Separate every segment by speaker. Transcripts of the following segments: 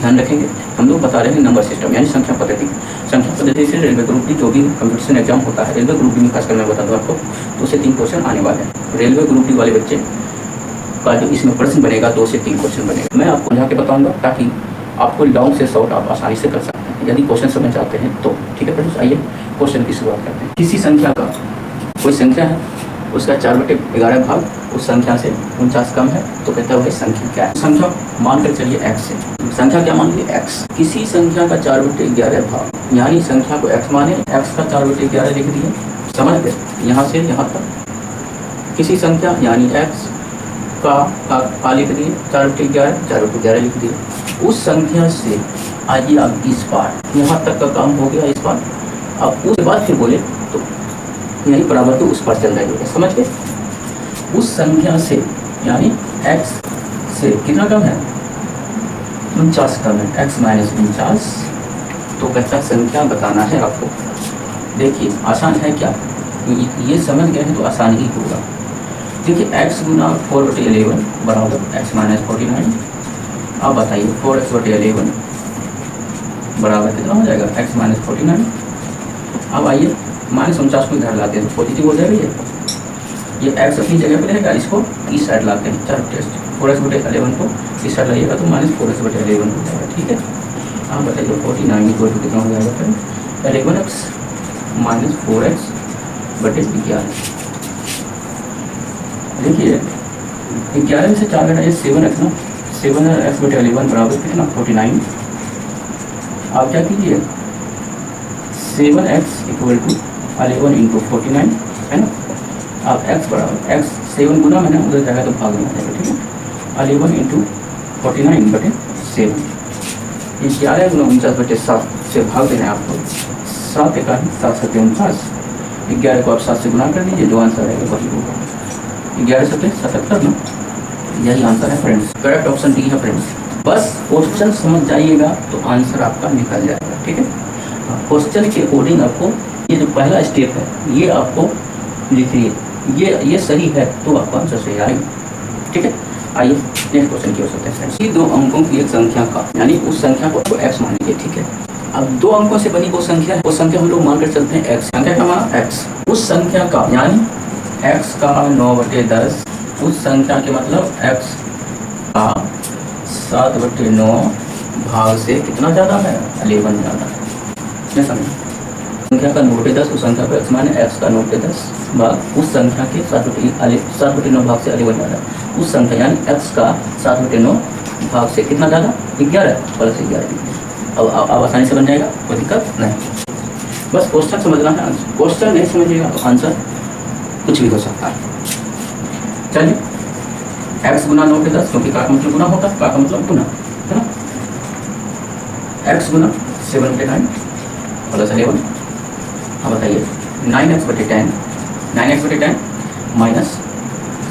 Speaker 1: ध्यान रखेंगे। हम लोग बता रहे हैं नंबर सिस्टम यानी संख्या पद्धति। संख्या पद्धति से रेलवे ग्रुप डी जो भी कंपटीशन एग्जाम होता है, रेलवे ग्रुप डी में खासकर मैं बता दूँ आपको, तो उससे 3 क्वेश्चन आने वाले हैं। रेलवे ग्रुप डी वाले बच्चे का जो इसमें प्रश्न बनेगा 2 से 3 क्वेश्चन बनेगा। मैं आपको यहाँ के बताऊँगा ताकि आपको लॉन्ग से शॉर्ट आप आसानी से कर सकते हैं यदि क्वेश्चन समझ आते हैं तो। ठीक है फ्रेंड्स, आइए क्वेश्चन की शुरुआत करते हैं। किसी संख्या का, कोई संख्या है, उसका 4/11 भाग उस संख्या से 49 कम है, तो कहता है भाई संख्या क्या है। संख्या मानकर चलिए x है, संख्या क्या मान लीजिए x। किसी संख्या का 4/11 भाग यानी संख्या को x माने, x का 4/11 लिख दिए, समझ गए, यहाँ से यहाँ तक किसी संख्या यानी x का लिख दिए, 4/11 लिख दिए। उस संख्या से आइए अब इस बार यहाँ तक का काम हो गया, इस बार अब उसके बाद फिर बोले तो यानी बराबर तो उस पर चल जाएगा, समझ गए। उस संख्या से यानी x से कितना कम है, 49 कम है, x - 49, तो कहता संख्या बताना है आपको। देखिए आसान है क्या, ये समझ गए हैं तो आसान ही होगा। देखिए x गुना 4/11 बराबर x - 49। अब बताइए 4x/11 बराबर कितना हो जाएगा, x - 49। अब आइए -49 को इधर लाते हैं तो पॉजिटिव हो जाएगा ये x अपनी जगह पे रहेगा, इसको इस साइड लाते हैं। चलो टेस्ट 4x/11 को इस साइड लाइएगा तो -4x/11 हो जाएगा। ठीक है, आप बताइए 49 को कितना हो जाएगा फिर 11x - 4x/11। देखिए 11 में से 4 घटाइए 7x ना, 7x/11 बराबर कितना 49। आप क्या कीजिए 7x = 11 × 49 है ना। अब x बराबर x 7 गुना में ना उधर जाएगा तो भाग में आ जाएगा। ठीक है, 11 × 49/7। 11 गुना 49/7 से भाग देना है आपको। 7 × 7 = 49। 11 को आप 7 से गुना कर दीजिए, जो आंसर आएगा वही होगा। 11 × 7 = 77 ना, यही आंसर है फ्रेंड्स। करेक्ट ऑप्शन डी है फ्रेंड्स। बस क्वेश्चन समझ जाइएगा तो आंसर आपका निकल जाएगा। ठीक है, क्वेश्चन के अकॉर्डिंग आपको ये जो पहला स्टेप है ये आपको लिखिए, ये सही है तो आपका आंसर सही आएगा। ठीक है, आइए नेक्स्ट क्वेश्चन की ओर चलते हैं। इसी 2 अंकों की एक संख्या का यानी उस संख्या को x मानेंगे। ठीक है, अब 2 अंकों से बनी वो संख्या है, वो संख्या हम लोग मानकर चलते हैं x। संख्या का माना x, उस संख्या का यानी x का 9/10, उस संख्या के मतलब x का 7/9 भाग से कितना ज़्यादा है, 11 ज़्यादा है। मैं समझ संख्या का 9/10 उस संख्या को x माने, x का 9/10 भाग उस संख्या के 7/9 भाग से 11 ज़्यादा। उस संख्या यानी x का 7/9 भाग से कितना ज़्यादा, 11 + 11। अब आसानी से बन जाएगा, कोई दिक्कत नहीं। बस क्वेश्चन समझना है, क्वेश्चन नहीं समझिएगा तो आंसर कुछ भी हो सकता है। चलिए x गुना 9/10, क्योंकि का मतलब गुना होता है, का मतलब गुना है ना। x गुना 7/9 + 11। अब बताइए 9x/10 माइनस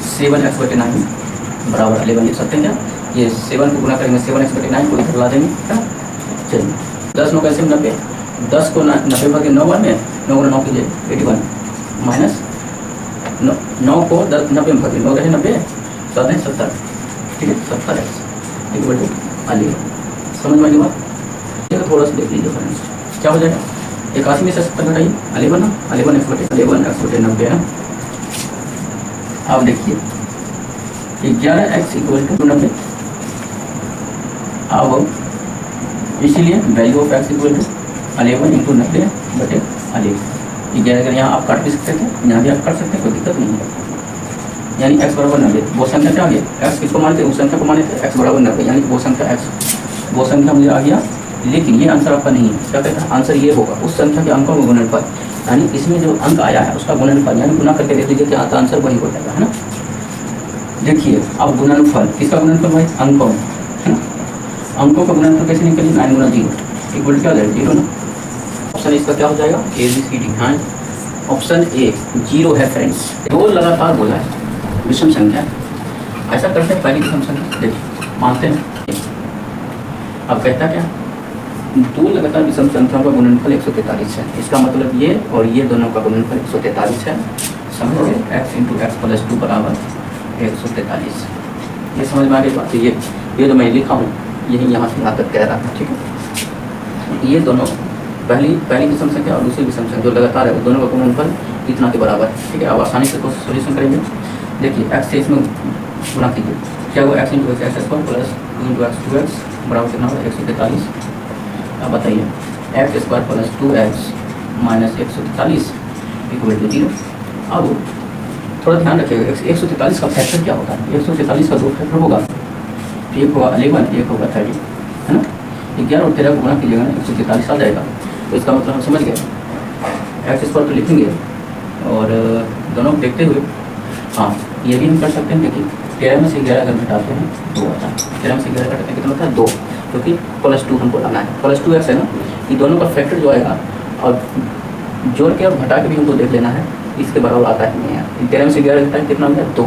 Speaker 1: 7x/9 बराबर 11 लिख सकते हैं क्या। ये 7 को गुना करेंगे 7x/9 को इधर ला देंगे, है ना। चलिए 10 9 कैसे 90, 10 को 90 भागे 9 में 9 गुना 9 कीजिए 81 माइनस 9 को 90 में भागे 9 कैसे 90 7 70। ठीक है, 70x = 11। समझ में आई बात। ये थोड़ा सा देख लीजिए फ्रेंड्स, क्या हो जाएगा 81 में से 70 घटाइए 11 ना, 11x/90 है ना। अब देखिए 11x = 90। अब इसीलिए वैल्यू ऑफ x = 11 × 90/11। ये अगर यहाँ आप काट भी सकते थे, यहाँ भी आप काट सकते हैं, कोई दिक्कत नहीं है। यानी x = 90, वो संख्या क्या आ गया, x किसको मानते हैं, उस संख्या को माने थे, x = 90 यानी वो संख्या x, वो संख्या मुझे आ गया। लेकिन ये आंसर आपका नहीं है, क्या कहता है, आंसर ये होगा उस संख्या के अंकों का गुणनफल, यानी इसमें जो अंक आया है उसका गुणनफल, यानी गुना करके देख लीजिए क्या आता आंसर वही हो जाएगा, है ना। देखिए अब गुणनफल, किसका गुणनफल भाई, अंकों, है ना। अंकों का गुणनफल कैसे निकलेगा, 9 गुना 0 = क्या हो जाएगा 0 ना। ऑप्शन इसका क्या हो जाएगा, ABCD। हाँ, ऑप्शन ए 0 है फ्रेंड्स। 2 लगातार बोला है, विषम संख्या है। ऐसा करते हैं पहली विषम संख्या, देखिए मानते हैं। अब कहता क्या, 2 लगातार विषम संख्याओं का गुणनफल 143 है। इसका मतलब ये और ये दोनों का गुणनफल 143 है। समझ गए, x × x + 2 = 143। ये समझ में आ गई बात। ये जो मैं लिखा हूँ यही यहाँ से यहाँ तक कह रहा है। ठीक है, ये दोनों पहली विषम संख्या और दूसरी विषम संख्या जो लगातार है, दोनों का गुणनफल इतना के बराबर है। ठीक है, अब आसानी से सोल्यूशन करेंगे। देखिए एक्स से इसमें गुणा कीजिए, क्या वो x into x square plus 2 into x 2x बराबर कितना होगा 143। अब बताइए x square plus 2x minus 143 equal to 0। अब थोड़ा ध्यान रखिएगा 143 का फैक्टर क्या होता है। 143 का 2 फैक्टर होगा, एक होगा 11, एक होगा 30, है ना। 11 और 13 को गुणा कीजिएगा ना 143 आ जाएगा। तो इसका मतलब हम समझ गए। एक्स स्क्वायर तो लिखेंगे और दोनों देखते हुए हाँ ये भी हम कर सकते हैं। देखिए 13 में से 11 अगर घटाते हैं 2 आता है। 13 में से 11 घटाते हैं कितना होता है 2, क्योंकि +2 हमको लाना है। +2x है ना, ये दोनों का फैक्टर जो आएगा और जोड़ के और घटा के भी हमको देख लेना है, इसके बराबर आता है नहीं यार। 13 में से 11 घटाएं कितना हो गया 2।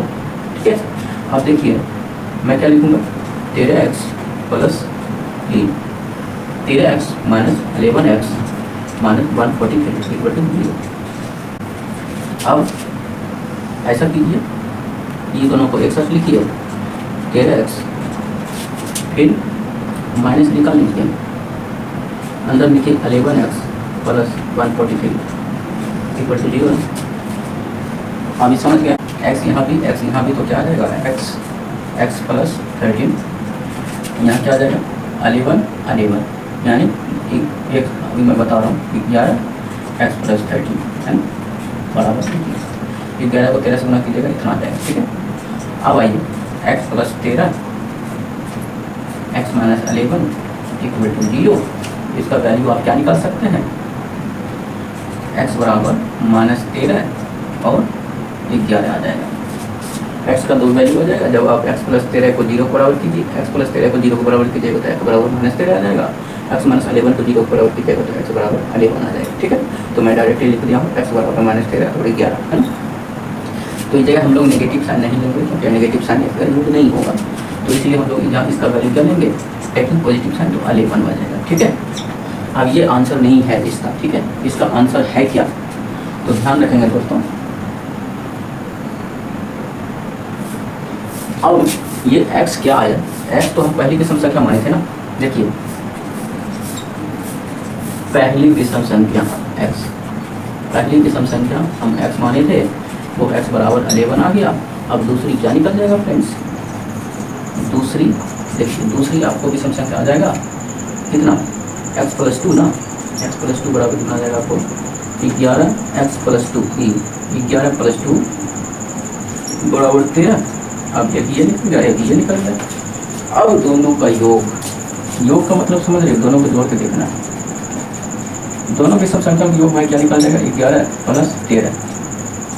Speaker 1: ठीक है, अब देखिए मैं क्या लिखूँगा 13x plus 13x minus 11x minus 143 equal to 0। अब ऐसा कीजिए, ये दोनों को एक साथ लिखिए 13x फिर माइनस निकाल लीजिए, अंदर लिखिए 11x प्लस 143 इक्वल टू 0। अभी समझ गया, x यहाँ भी तो क्या आ जाएगा x प्लस 13, यहाँ क्या आ जाएगा 11 यानी एक अभी मैं बता रहा हूँ 11 x प्लस 13 है बराबर 11 को 13 से गुणा कीजिएगा इतना आ जाएगा। ठीक है, अब आइए x plus 13 x minus 11 equal to 0। इसका वैल्यू आप क्या निकाल सकते हैं, x बराबर -13 और 11 आ जाएगा। x का 2 वैल्यू आ जाएगा। जब आप x प्लस 13 को 0 को बराबर कीजिए, x प्लस 13 को 0 को बराबर कीजिएगा तो x बराबर -13 आ जाएगा। x माइनस 11 को 0 को बराबर कीजिएगा तो x बराबर 11 आ जाएगा। ठीक है, तो मैं डायरेक्टली लिख दिया हूँ x बराबर -13 और 11 है ना। तो इस जगह हम लोग नेगेटिव साइन नहीं लेंगे, क्योंकि नेगेटिव साइन इसका यूज नहीं होगा, तो इसलिए हम लोग यहाँ इसका वैल्यू क्या लेंगे टेकिंग पॉजिटिव साइन, तो 11 आ जाएगा। ठीक है, अब ये आंसर नहीं है इसका। ठीक है, इसका आंसर है क्या, तो ध्यान रखेंगे दोस्तों। अब ये x क्या आया, x तो हम पहली विषम संख्या माने थे ना। देखिए पहली विषम संख्या x, पहली विषम संख्या हम x माने थे, वो x बराबर 11 आ गया। अब दूसरी क्या निकल जाएगा फ्रेंड्स, दूसरी देखिए दूसरी आपको विषम संख्या आ जाएगा कितना x प्लस 2 ना, x प्लस 2 बराबर कितना आ जाएगा आपको 11 x प्लस 2 11 प्लस 2 बराबर 13। अब एक ये निकल गया, एक ये निकल गया। अब दोनों का योग का मतलब समझ रहे, दोनों को जोड़ के देखना है। दोनों विषम संख्या का योग भाई क्या निकल जाएगा 11 प्लस 13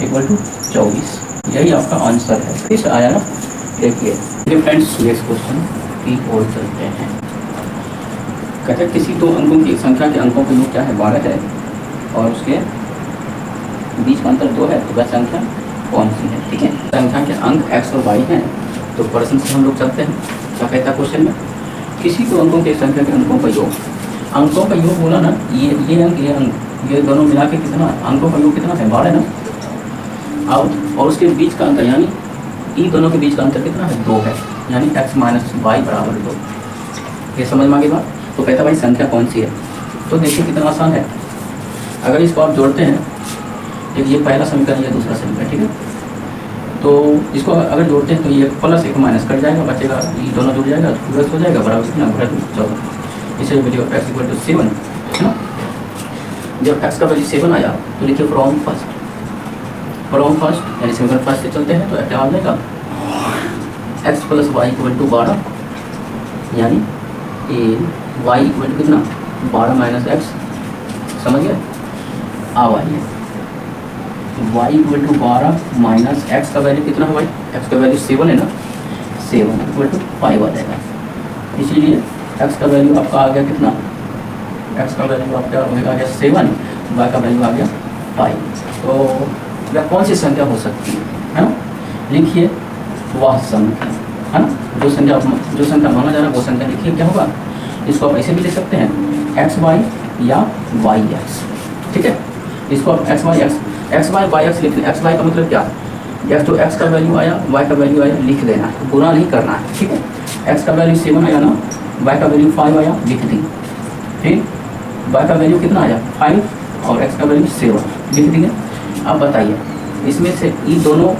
Speaker 1: इक्वल टू 24। यही आपका आंसर है। इस आया ना। देखिए फ्रेंड्स नेक्स्ट क्वेश्चन की ओर चलते हैं। कहते हैं किसी दो अंकों की संख्या के अंकों का योग क्या है 12 है और उसके बीच का अंतर 2 है, तो वह संख्या कौन सी है। ठीक है, संख्या के अंक x और y हैं, तो प्रश्न से हम लोग चलते हैं। क्या कहता है क्वेश्चन में, किसी दो अंकों की संख्या के अंकों का योग, अंकों का योग बोला ना, ये अंक ये दोनों मिला के कितना अंकों का योग कितना है 12 ना। और उसके बीच का अंतर यानी इन दोनों के बीच का अंतर कितना है 2 है, यानी x माइनस वाई बराबर 2। ये समझ में आ गई बात। तो कहता भाई संख्या कौन सी है, तो देखिए कितना आसान है। अगर इसको आप जोड़ते हैं, एक ये पहला समीकरण ये दूसरा समीकरण, ठीक है, तो इसको अगर जोड़ते हैं तो ये प्लस एक माइनस कट जाएगा, बचेगा ये दोनों जुड़ जाएगा, प्लस हो जाएगा बराबर कितना 14। इसे value of x equal to 7 है ना। जब x का वैल्यू 7 आया तो लिखिए फ्रॉम फर्स्ट यानी समीकरण फर्स्ट से चलते हैं, तो क्या आ जाएगा x plus y equal to 12, यानी y इक्वल टू कितना 12 माइनस एक्स। समझ गए। अब आइए y equal to 12 minus x का वैल्यू कितना है भाई, x का वैल्यू 7 है ना, 7 इक्वल टू 5 आ जाएगा। इसीलिए x का वैल्यू आपका आ गया कितना, x का वैल्यू आपका आ गया 7, y का वैल्यू आ गया 5। तो यह कौन सी संख्या हो सकती है ना। लिखिए वह संख्या है ना, जो संख्या माना जा रहा है वो संख्या लिखिए क्या होगा। इसको आप ऐसे भी लिख सकते हैं एक्स वाई या वाई एक्स। ठीक है, इसको आप एक्स वाई वाई एक्स लिख लें। एक्स वाई का मतलब क्या, एक्स तो एक्स का वैल्यू आया, वाई का वैल्यू आया, लिख देना है, गुना नहीं करना है। ठीक है, एक्स का वैल्यू 7 आया ना, y का वैल्यू 5 आया, लिख दी। फिर y का वैल्यू कितना आया 5 और x का वैल्यू 7, लिख दिए। अब बताइए इसमें से ये दोनों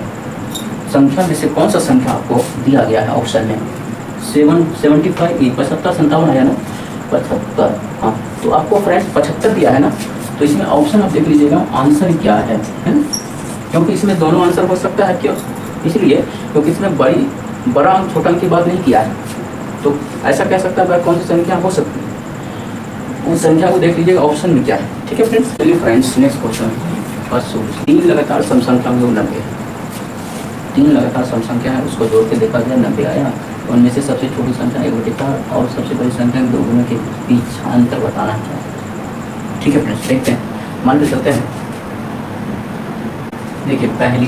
Speaker 1: संख्या में से कौन सा संख्या आपको दिया गया है ऑप्शन में? 75, 75, 57 आया ना, 75। हाँ, तो आपको फ्रेंड्स 75 दिया है ना, तो इसमें ऑप्शन आप देख लीजिएगा आंसर क्या है ना? क्योंकि इसमें दोनों आंसर हो सकता है। क्यों? इसलिए क्योंकि इसमें बड़ा अंक छोटा अंक की बात नहीं किया है, तो ऐसा कह सकता है कौन सी संख्या हो सकती है, उस संख्या को देख लीजिएगा ऑप्शन में क्या है। ठीक है फ्रेंड्स, चलिए friends next question. First solution, 3 लगातार सम संख्या में 90, 3 लगातार सम संख्या है, उसको जोड़ के देखा गया 90 आया। उनमें से सबसे छोटी संख्या 1/4 और सबसे बड़ी संख्या 2 गुने के बीच अंतर बताना है। ठीक है फ्रेंड्स, देखते हैं, मान के चलते हैं। देखिए पहली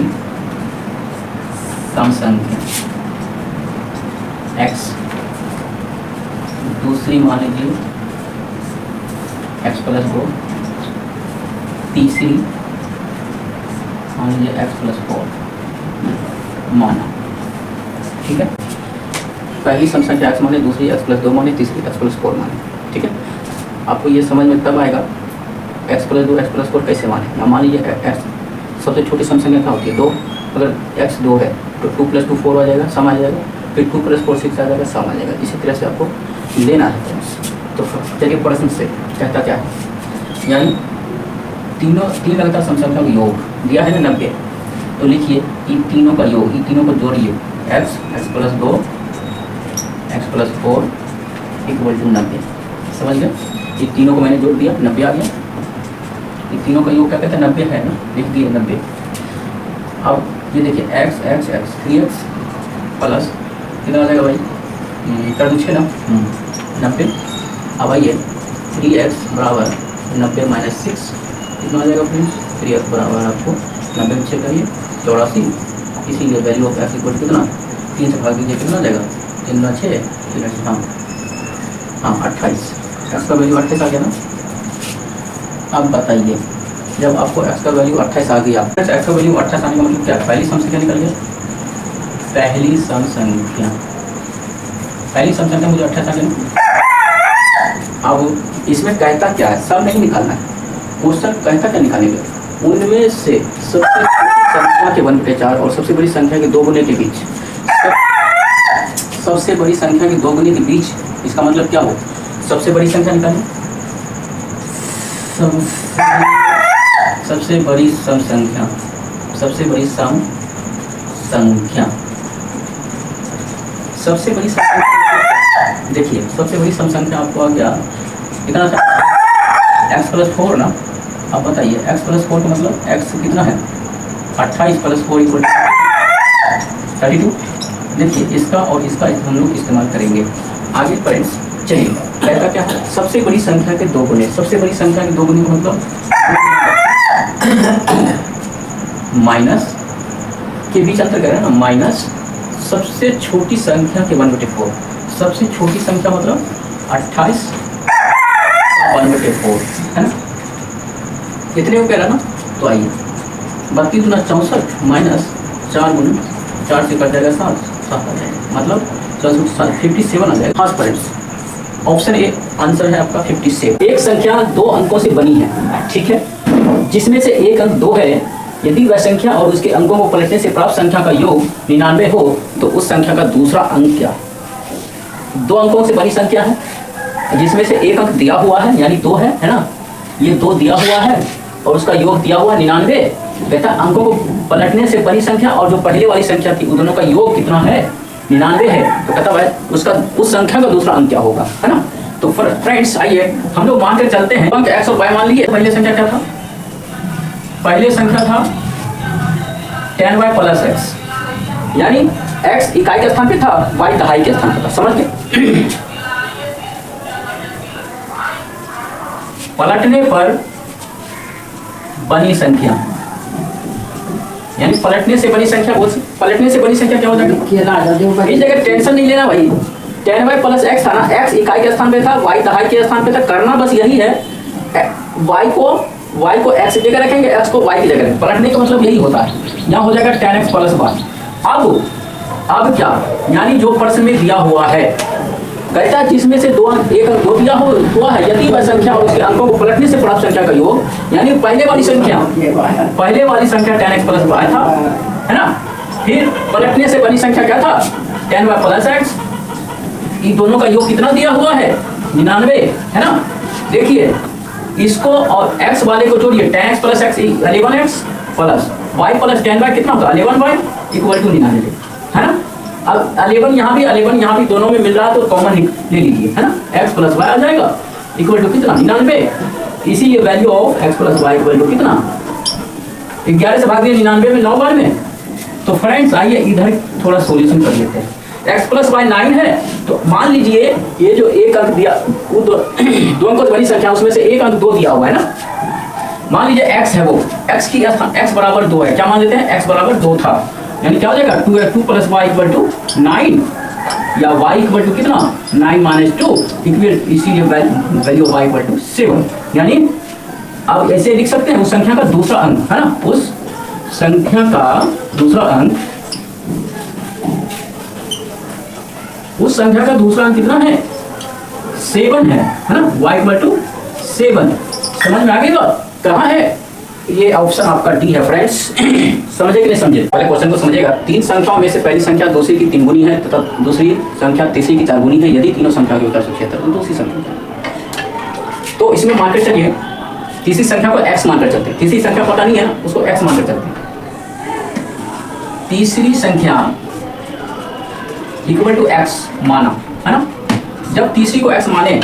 Speaker 1: सम संख्या x, दूसरी मान लीजिए x + 2, तीसरी मान लीजिए x + 4 माना। ठीक है, पहली सम संख्या x माने, दूसरी x + 2 माने, तीसरी x + 4 माने। ठीक है, आपको ये समझ में तब आएगा x + 2 x + 4 कैसे माने। मान लीजिए x सबसे छोटी सम संख्या क्या होती है 2, अगर x 2 है तो 2 + 2 4 आ जाएगा, सम आ जाएगा। फिर 2 + 4 6 आ जाएगा, सम आ जाएगा। इसी तरह से आपको लेना है। तो चलिए प्रश्न से कहता क्या है, यानी 3 लगातार सम संख्या का योग दिया है ना 90, तो लिखिए इन तीनों का योग, इन तीनों को जोड़िए, x + 2 x + 4 = 90। समझ गए? ये तीनों को मैंने जोड़ दिया, 90 आ गया। ये तीनों का योग क्या कहते हैं 90 है ना, लिख दिए 90। अब ये देखिए x 3x प्लस कितना आ जाएगा भाई, कर दूँ 6 ना 90। अब आइए 3x बराबर 90 - 6 कितना आ जाएगा फ्रेंड्स, 3x बराबर आपको 90 में 6 करिए 84। इसीलिए वैल्यू ऑफ x इक्वल कितना 3 से भाग दीजिए, कितना आ जाएगा 3 × 6 3 × हाँ 28। x का वैल्यू 28 आ गया ना। अब बताइए जब आपको x का वैल्यू 28 आ गया, x का वैल्यू 28 आने का मतलब क्या है, पहली सम संख्या निकल गया। पहली सम संख्या मुझे 28 आ गया। अब इसमें कहता क्या है, सब नहीं निकालना है, क्वेश्चन कहता क्या निकालने का, उनमें से सबसे छोटी संख्या के 1/4 और सबसे बड़ी संख्या के 2 गुने के बीच, सबसे बड़ी संख्या के 2 गुने के बीच, इसका मतलब क्या हो, सबसे बड़ी संख्या निकालें। सबसे बड़ी सम संख्या, सबसे बड़ी सम संख्या, सबसे बड़ी सम संख्या, देखिए सबसे बड़ी सम संख्या आपको आ गया कितना था x + 4 ना। अब बताइए x + 4 का मतलब x कितना है 28 + 4 = 32। देखिए इसका और इसका हम लोग इस्तेमाल करेंगे आगे फ्रेंड्स। चलिए कहता क्या है, सबसे बड़ी संख्या के 2 गुने, सबसे बड़ी संख्या के 2 गुने का मतलब माइनस के बीच अंतर करें ना, माइनस सबसे छोटी संख्या के 1/4, सबसे छोटी संख्या मतलब 28 1/4 है ना, इतने को कह रहा ना। तो आइए 32 × 64 माइनस 4 × 4 से कट जाएगा 7 आ जाएगा, मतलब 57 आ जाएगा। हाँ फ्रेंड्स, ऑप्शन ए आंसर है आपका 57। एक संख्या 2 अंकों से बनी है, ठीक है, जिसमें से एक अंक 2 है। यदि वह संख्या और उसके अंकों को पलटने से प्राप्त संख्या का योग 99 हो तो उस संख्या का दूसरा अंक क्या है। 2 अंकों से बनी संख्या है जिसमें से एक अंक दिया हुआ है यानी 2 है ना, ये 2 दिया हुआ है और उसका योग दिया हुआ 99। कहता अंकों को पलटने से बनी संख्या और जो पहले वाली संख्या थी उन दोनों का योग कितना है 99 है। तो कहता है उसका उस संख्या का दूसरा अंक क्या होगा, है ना। तो फ्रेंड्स आइए हम लोग मान कर चलते हैं, अंक x और y मान लिए। पहले संख्या क्या था, पहले संख्या था 10y + x, यानी x इकाई के स्थान पे था, y दहाई के स्थान पे था। समझ गए। पलटने पर बनी संख्या, यानी पलटने से बनी संख्या, पलटने से बनी संख्या क्या हो जाएगा। इस जगह टेंशन नहीं लेना भाई, 10y + x था ना, x इकाई के स्थान पे था, y दहाई के स्थान पे था। करना बस यही है, y को x की जगह रखेंगे, x को y की जगह रखेंगे। पलटने का मतलब यही होता है। यहाँ हो जाएगा 10x + y। अब क्या, यानी जो प्रश्न में दिया हुआ है कहता है जिसमें से एक अंक दो दिया हुआ है, यदि वह संख्या और उसके अंकों को पलटने से प्राप्त संख्या का योग, यानी पहले वाली संख्या tan x प्लस y था, है ना, फिर पलटने से बनी संख्या क्या था, tan y प्लस x, इन दोनों का योग कितना दिया हुआ है 99, है ना। देखिए इसको और x वाले को जोड़िए, tan x plus x 11x plus y plus tan y कितना होगा 11y इक्वल टू 99, है ना। अब 11 यहाँ भी दोनों में मिल रहा है तो कॉमन ले लीजिए, है ना, x प्लस y आ जाएगा इक्वल टू कितना 99, इसीलिए value of x plus y equal to कितना 11 से भाग दिया 99 में 9 बार में। तो फ्रेंड्स आइए इधर थोड़ा सॉल्यूशन कर लेते हैं। x प्लस वाई 9 है, तो मान लीजिए ये जो एक अंक दिया वो दो अंकों से बड़ी संख्या उसमें से एक अंक 2 दिया हुआ है ना। मान लीजिए x है, वो x की x बराबर 2 है, क्या मान लेते हैं x बराबर 2 था, यानी क्या हो जाएगा 2 प्लस वाई इक्वल टू 9 या y इक्वल टू कितना 9 माइनस 2 इक्वल, इसीलिए वैल्यू y इक्वल टू 7। यानी अब ऐसे लिख सकते हैं उस संख्या का दूसरा अंक, है ना, उस संख्या का दूसरा अंक कितना है 7 है ना, y इक्वल टू 7। समझ में आ गई बात, कहाँ है ये ऑप्शन आपका डी है फ्रेंड्स। समझे कि नहीं समझे, पहले क्वेश्चन को समझेगा। 3 संख्याओं में से पहली संख्या दूसरी की 3 गुनी है तथा दूसरी संख्या तीसरी की 4 गुनी है, यदि तीनों संख्या के उत्तर 176 तो दूसरी संख्या, तो इसमें मानकर चलिए तीसरी संख्या को x मानकर चलते हैं, तीसरी संख्या पता नहीं है ना उसको x मानकर चलते हैं। तीसरी संख्या इक्वल टू x माना, है ना। जब तीसरी को x माने,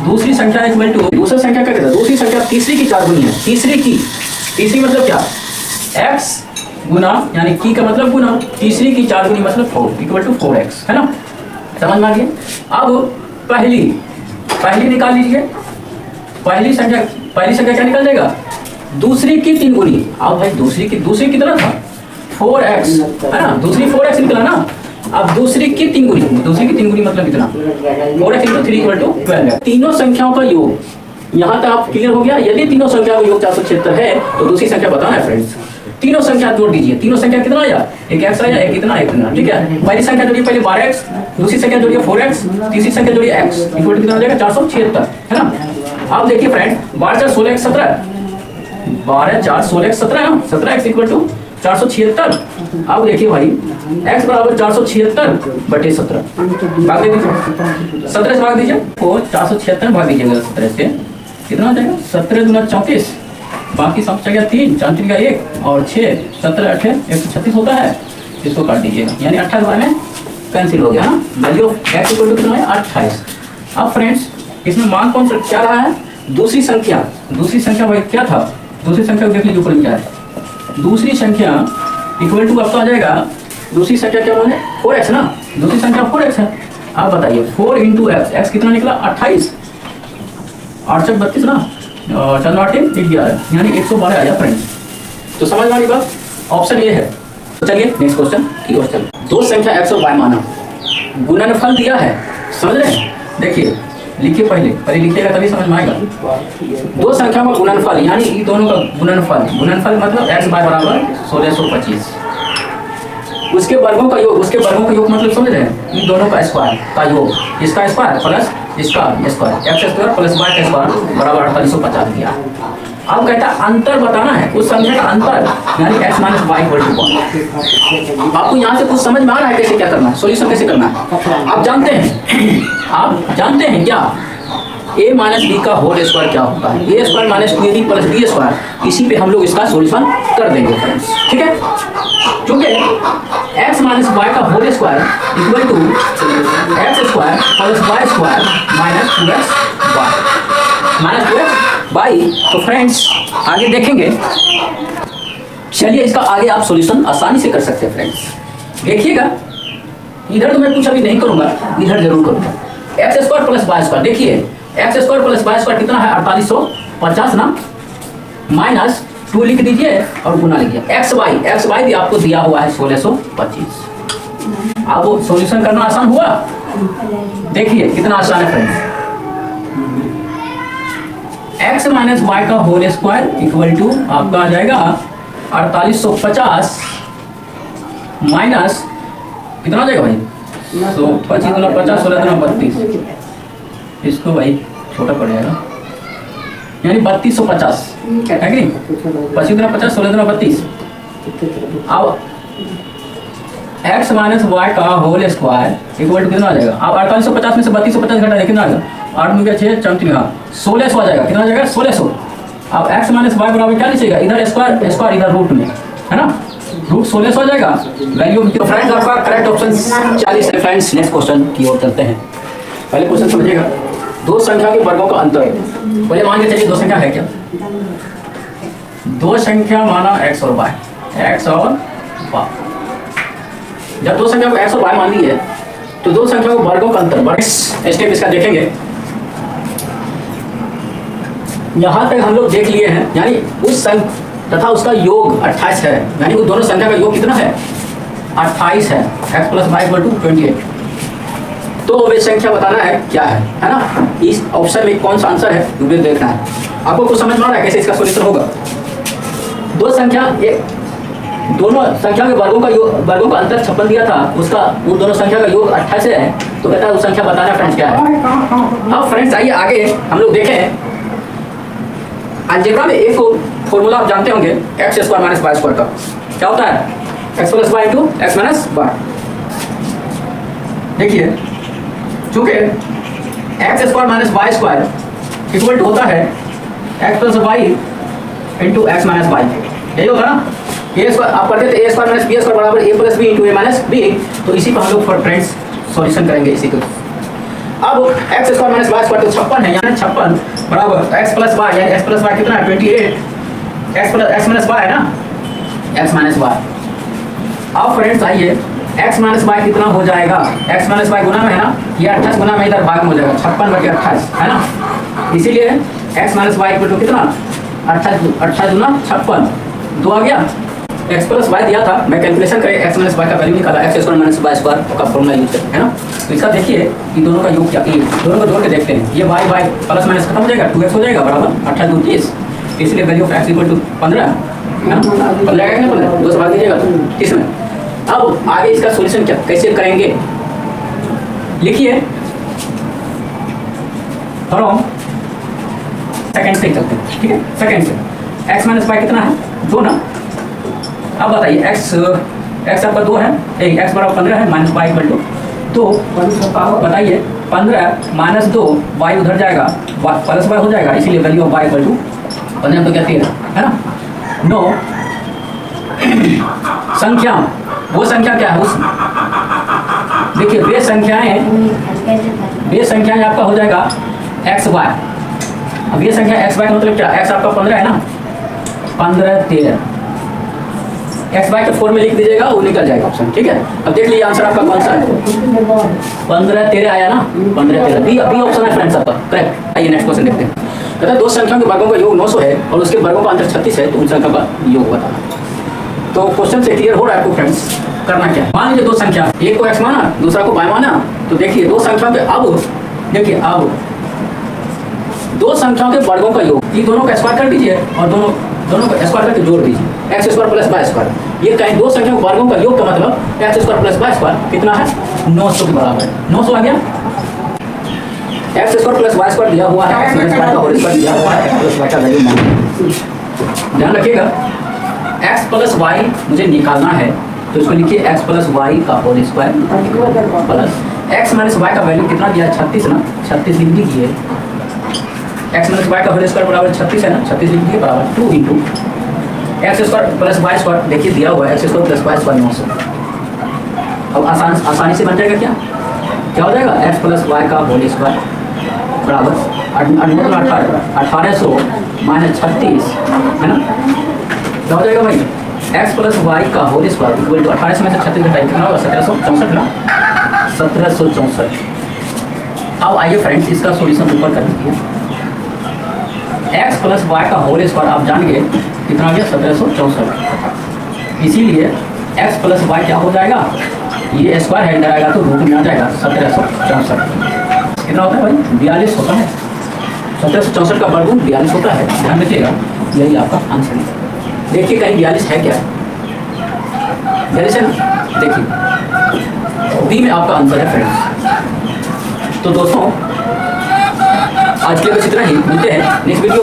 Speaker 1: दूसरी संख्या इक्वल टू दूसरी संख्या क्या कहता है, दूसरी संख्या तीसरी की 4 गुनी है, तीसरी मतलब क्या x गुना, यानी की का मतलब गुना, तीसरी की 4 गुनी मतलब 4 इक्वल टू 4x, है ना। समझ में आ गया। अब पहली निकाल लीजिए, पहली संख्या क्या निकल जाएगा, दूसरी की 3 गुनी। अब भाई दूसरी कितना था 4x, है ना, दूसरी 4x निकला ना। अब दूसरी की 3 गुनी मतलब कितना 4x × 3 इक्वल टू 12। तीनों संख्याओं का योग यहाँ तक आप क्लियर हो गया। यदि तीनों संख्याओं का योग 476 है तो दूसरी संख्या बताना है फ्रेंड्स। तीनों संख्या जोड़ दीजिए, तीनों संख्या कितना आया, एक x आया, एक इतना, ठीक है। पहली संख्या जोड़िए पहले 12x, दूसरी संख्या जोड़िए 4x, तीसरी संख्या जोड़िए x इक्वल टू कितना हो जाएगा 476, है ना। अब देखिए फ्रेंड 12 4 16 17, 12 4 16 17 ना, 17x इक्वल टू 476। अब देखिए भाई x बराबर 476 बटे 17, भाग दीजिए 17 से भाग दीजिए, और 476 भाग दीजिएगा 17 से कितना हो जाएगा 17 दूना 34, बाकी सब जगह 3 4 3 का 1 और 6 17 8 136 होता है, इसको काट दीजिएगा, यानी 28 बार में कैंसिल हो गया ना। Value of x equal to कितना है 28। अब फ्रेंड्स इसमें मान कौन सा क्या रहा है, दूसरी संख्या भाई क्या था, दूसरी संख्या को देख लीजिए ऊपर क्या है, दूसरी संख्या इक्वल टू आपका आ जाएगा, दूसरी संख्या क्या है 4x ना, दूसरी संख्या 4x है। आप बताइए 4 × x कितना निकला 28, 8 32 ना, और 4 8 11, यानी 112 आया फ्रेंड्स। तो समझ में आ गई बात, ऑप्शन ये है। तो चलिए नेक्स्ट क्वेश्चन, दो संख्या x और y माना, गुणनफल दिया है, समझ रहे हैं। देखिए लिखिए पहले लिखिएगा तभी समझ में आएगा। दो संख्या का गुणनफल यानी इन दोनों का गुणनफल मतलब x y बराबर 1625, उसके वर्गों का योग मतलब समझ रहे हैं, इन दोनों का स्क्वायर का योग, इसका स्क्वायर प्लस इसका square, x square plus y का स्क्वायर बराबर 4850 दिया। अब कहता है अंतर बताना है, उस संख्या का अंतर यानी x minus y equal to 1। आपको यहाँ से कुछ समझ में आ रहा है कैसे क्या करना है, सोल्यूशन कैसे करना है। आप जानते हैं क्या a माइनस बी का होल स्क्वायर क्या होता है, a square minus 2ab plus b square. इसी पे हम लोग इसका सोल्यूशन कर देंगे फ्रेंड्स, ठीक है। क्योंकि x माइनस वाई का whole square equal to x square plus y square minus 2x y. तो फ्रेंड्स आगे देखेंगे, चलिए इसका आगे आप सॉल्यूशन आसानी से कर सकते हैं फ्रेंड्स। देखिएगा इधर तो मैं कुछ अभी नहीं करूंगा, इधर जरूर करूंगा। X square plus y square, देखिए x square plus y square कितना है 4850 ना, माइनस 2 लिख दीजिए और गुना लिखिए। एक्स वाई भी आपको दिया हुआ है 1625। अब वो सॉल्यूशन करना आसान हुआ, देखिए कितना आसान है फ्रेंड्स। x माइनस वाई का होल स्क्वायर इक्वल टू आपका आ जाएगा 4850 माइनस कितना आ जाएगा भाई तो 25 गुना 50, 16 गुना 32, इसको भाई छोटा पड़ जाएगा, यानी 3250 है कि नहीं। 25 गुना 50, 16 गुना 32। अब x माइनस वाई का होल स्क्वायर इक्वल टू कितना आ जाएगा। अब 4850 में से 3250 घटा दें कितना आ जाएगा, 8 में क्या 6 चमती हाँ 1600 आ जाएगा। कितना आ जाएगा 1600। अब x माइनस वाई बराबर क्या लिखिएगा, इधर स्क्वायर इधर रूट में है ना, रूट 1600 हो जाएगा वैल्यू। तो फ्रेंड्स आपका करेक्ट ऑप्शन 40 है। फ्रेंड्स नेक्स्ट क्वेश्चन की ओर चलते हैं। पहले क्वेश्चन समझिएगा, दो संख्या के वर्गों का अंतर। पहले मान के चलिए दो संख्या है क्या, दो संख्या माना x और y, x और y। जब दो संख्या को x और y मान ली है तो दो संख्या को वर्गों का अंतर स्टेप इसका देखेंगे। यहां तक हम लोग देख लिए हैं, यानी उस संख्या तथा उसका योग 28 है, यानी वो दोनों संख्या का योग कितना है 28 है। x plus y equal to 28। तो वे संख्या बताना है क्या है ना। इस ऑप्शन में कौन सा आंसर है वो देखना है। आपको कुछ समझ में आ रहा है कैसे इसका सॉल्यूशन होगा। दो संख्या दोनों संख्या के वर्गों का अंतर 56 दिया था, उसका वो दोनों संख्या का योग 28 है, तो कहता है वो संख्या बताना फ्रेंड्स क्या है। अब फ्रेंड्स आइए आगे हम लोग देखें। अलजेब्रा में एक फॉर्मूला आप जानते होंगे x square minus y square का। क्या होता है x plus y into x minus y. देखिए चूंकि x square minus y square equal to होता है x plus y into x minus y, यही होगा ना। ए स्क्वायर आप पढ़ते थे a square minus b square बराबर a plus b into a minus b. तो इसी पर हम लोग फॉर फ्रेंड्स सॉल्यूशन करेंगे इसी को। अब x square minus y square तो 56 है, यानी 56 बराबर एक्स प्लस वाई, यानी एक्स प्लस वाई कितना है 28, x plus x minus y है ना, एक्स माइनस वाई। अब फ्रेंड्स आइए एक्स माइनस वाई कितना हो जाएगा, एक्स माइनस वाई गुना में है ना, ये 28 गुना में इधर भाग में हो जाएगा 56/28 है ना। इसीलिए x minus y equal to कितना 28 गुना 56 2 आ गया। एक्स प्लस वाई दिया था, मैं कैलकुलेशन करें एक्स माइनस वाई का वैल्यू निकाला, x square minus y square का फॉर्मूला यूज है ना। तो इसका देखिए कि दोनों का योग क्या, दोनों को जोड़ के देखते हैं। ये वाई वाई प्लस माइनस खत्म हो जाएगा, 2x हो जाएगा बराबर 28 × 30, इसलिए value of x equal to 15 है ना। 15 आएगा ना, 15 2 से भाग दीजिएगा 30 में। अब आगे इसका सॉल्यूशन क्या कैसे करेंगे, लिखिए फ्रॉम सेकंड से चलते हैं, ठीक है। सेकंड से एक्स माइनस वाई कितना है 2 ना। अब बताइए एक्स आपका 2 है, एक्स बराबर 15 है, माइनस वाई इक्वल टू 2। बताइए 15 माइनस 2 वाई उधर जाएगा, प्लस वाई हो जाएगा, इसीलिए value of y equal to 15 तो क्या 13 है ना। 9 संख्या, वो संख्या क्या है उस, देखिए वे संख्याएं आपका हो जाएगा एक्स वाई। अब ये संख्या एक्स वाई का मतलब क्या, एक्स आपका 15 है ना, 15 13 एक्स वाई के 4 में लिख दीजिएगा, वो निकल जाएगा ऑप्शन, ठीक है। अब देख लीजिए आंसर आपका कौन सा है, 15 13 आया ना, 15 13 बी ऑप्शन है फ्रेंड्स आपका करेक्ट। आइए नेक्स्ट क्वेश्चन देखते हैं। कहता है दो संख्याओं के वर्गों का योग 900 है और उसके वर्गों का अंतर 36 है, तो उन संख्या का योग बताना। तो क्वेश्चन से क्लियर हो रहा है आपको फ्रेंड्स, करना क्या है। मान लीजिए दो संख्या, एक को एक्स माना दूसरा को वाई माना, तो देखिए दो संख्याओं के अब देखिए अब दो संख्याओं के वर्गों का योग, ये दोनों का स्क्वायर कर दीजिए और दोनों को स्क्वायर करके जोड़ दीजिए, x square plus y square. ये कहीं दो संख्या के वर्गों का योग का मतलब x square plus y square कितना है 900 के बराबर है। 900 आ गया। X square plus y square दिया हुआ है, एक्स माइनस वाई का होल स्क्वायर दिया हुआ है, एक्स प्लस वाई का वैल्यू मान, ध्यान रखिएगा एक्स प्लस वाई मुझे निकालना है, तो इसको लिखिए एक्स प्लस वाई का whole square plus x minus y का वैल्यू कितना दिया 36 ना, 36 लिख दीजिए। एक्स माइनस वाई का होल स्क्वायर बराबर 36 है ना, 36 लिख दीजिए बराबर 2 into x square plus y square, देखिए दिया हुआ है x square plus y square 900। अब आसानी से बन जाएगा क्या हो जाएगा, एक्स प्लस वाई का होल स्क्वायर बराबर 1800 माइनस 36 है ना, क्या हो जाएगा भाई एक्स प्लस वाई का होल स्क्वायर इक्वल टू 18 में से 36 घटाएं कितना होगा 1764 ना, 1764। अब आइए फ्रेंड्स इसका सॉल्यूशन ऊपर कर दीजिए। एक्स प्लस वाई का होल स्क्वायर आप जान गए कितना आ गया 1764, इसीलिए एक्स प्लस वाई क्या हो जाएगा, ये स्क्वायर है इधर आएगा तो रूट में आ जाएगा 1764। कितना होता है भाई 42 होता है, 1764 का वर्गमूल 42 होता है, ध्यान रखिएगा यही आपका आंसर है। देखिए कहीं 42 है क्या, 42 है ना, देखिए बी में आपका आंसर है फ्रेंड्स। तो दोस्तों आज के लिए बस इतना ही, मिलते हैं नेक्स्ट वीडियो।